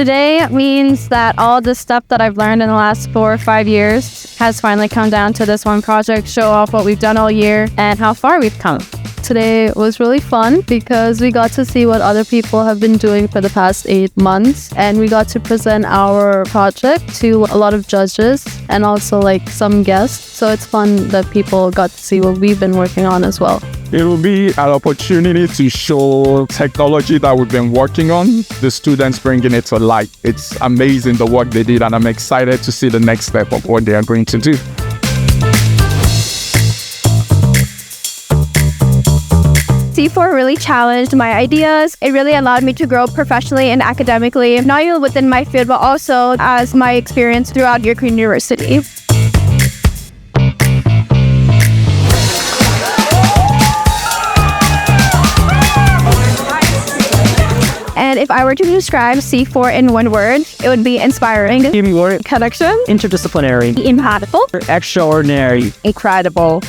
Today means that all the stuff that I've learned in the last 4 or 5 years has finally come down to this one project, show off what we've done all year and how far we've come. Today was really fun because we got to see what other people have been doing for the past 8 months, and we got to present our project to a lot of judges and also some guests. So it's fun that people got to see what we've been working on as well. It will be an opportunity to show technology that we've been working on, the students bringing it to light. It's amazing the work they did, and I'm excited to see the next step of what they are going to do. C4 really challenged my ideas. It really allowed me to grow professionally and academically, not only within my field, but also as my experience throughout your university. And if I were to describe C4 in one word, it would be inspiring. Teamwork. Connection. Interdisciplinary. Impactful. Extraordinary. Incredible.